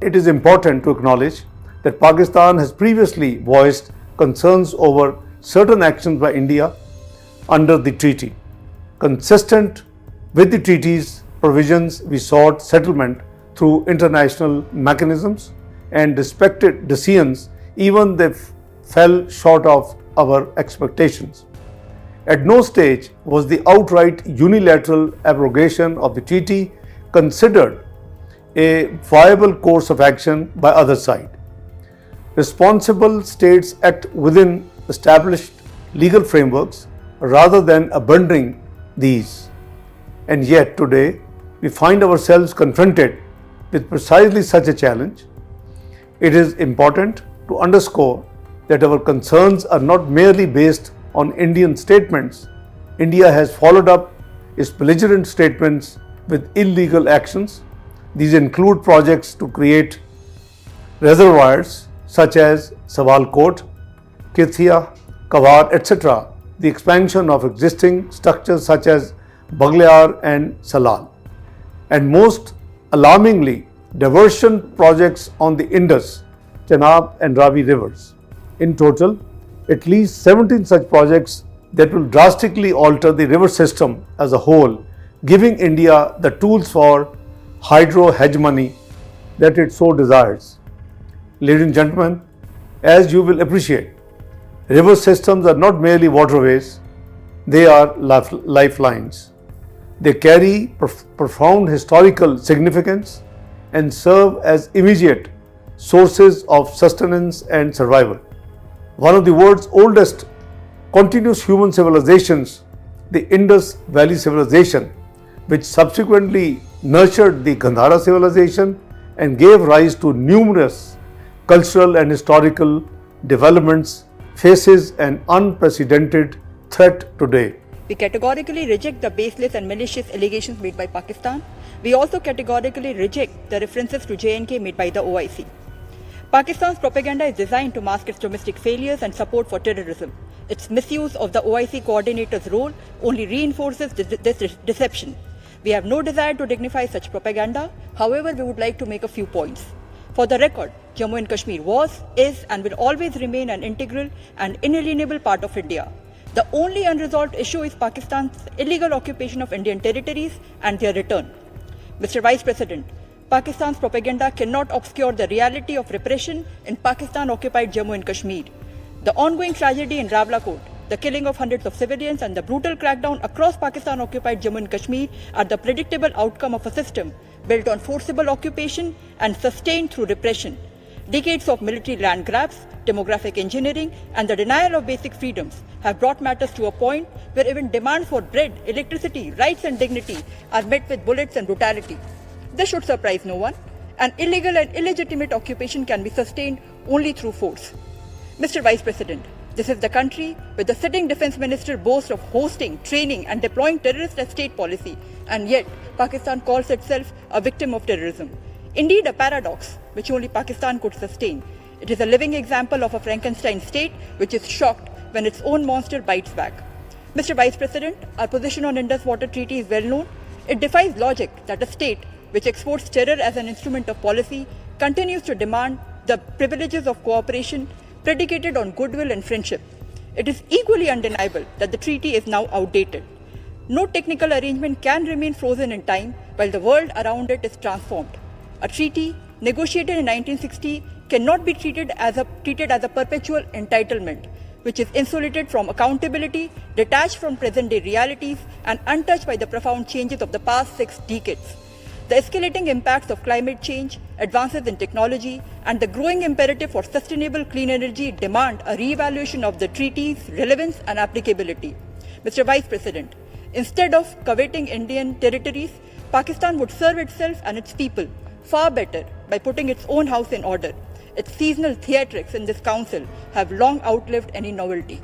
it is important to acknowledge that Pakistan has previously voiced concerns over certain actions by India under the treaty. Consistent with the treaty's provisions, we sought settlement through international mechanisms and respected decisions even they fell short of our expectations. At no stage was the outright unilateral abrogation of the treaty considered a viable course of action by either side. Responsible states act within established legal frameworks rather than abandoning these. And yet today we find ourselves confronted with precisely such a challenge. It is important to underscore that our concerns are not merely based on Indian statements. India has followed up its belligerent statements with illegal actions. These include projects to create reservoirs such as Sawalkot, Kithia, Kawar, etc., the expansion of existing structures such as Baglayar and Salal, and most alarmingly, diversion projects on the Indus, Chenab and Ravi rivers. In total, at least 17 such projects that will drastically alter the river system as a whole, giving India the tools for hydro hegemony that it so desires. Ladies and gentlemen, as you will appreciate, river systems are not merely waterways, they are lifelines. They carry profound historical significance and serve as immediate sources of sustenance and survival. One of the world's oldest continuous human civilizations, the Indus Valley civilization, which subsequently nurtured the Gandhara civilization and gave rise to numerous cultural and historical developments, faces an unprecedented threat today. We categorically reject the baseless and malicious allegations made by Pakistan. We also categorically reject the references to J&K made by the OIC. Pakistan's propaganda is designed to mask its domestic failures and support for terrorism. Its misuse of the OIC coordinator's role only reinforces this deception. We have no desire to dignify such propaganda. However, we would like to make a few points. For the record, Jammu and Kashmir was, is and will always remain an integral and inalienable part of India. The only unresolved issue is Pakistan's illegal occupation of Indian territories and their return. Mr. Vice President, Pakistan's propaganda cannot obscure the reality of repression in Pakistan-occupied Jammu and Kashmir. The ongoing tragedy in Rawalakot, the killing of hundreds of civilians and the brutal crackdown across Pakistan-occupied Jammu and Kashmir are the predictable outcome of a system built on forcible occupation and sustained through repression. Decades of military land grabs, demographic engineering and the denial of basic freedoms have brought matters to a point where even demands for bread, electricity, rights and dignity are met with bullets and brutality. This should surprise no one. An illegal and illegitimate occupation can be sustained only through force. Mr. Vice President, this is the country where the sitting defense minister boasts of hosting, training and deploying terrorists as state policy, and yet Pakistan calls itself a victim of terrorism. Indeed, a paradox which only Pakistan could sustain. It is a living example of a Frankenstein state which is shocked when its own monster bites back. Mr. Vice President, our position on Indus Water Treaty is well known. It defies logic that a state which exports terror as an instrument of policy continues to demand the privileges of cooperation predicated on goodwill and friendship. It is equally undeniable that the treaty is now outdated. No technical arrangement can remain frozen in time while the world around it is transformed. A treaty negotiated in 1960 cannot be treated as a perpetual entitlement, which is insulated from accountability, detached from present-day realities, and untouched by the profound changes of the past 6 decades. The escalating impacts of climate change, advances in technology, and the growing imperative for sustainable clean energy demand a re-evaluation of the treaty's relevance and applicability. Mr. Vice President, instead of coveting Indian territories, Pakistan would serve itself and its people far better by putting its own house in order. Its seasonal theatrics in this council have long outlived any novelty.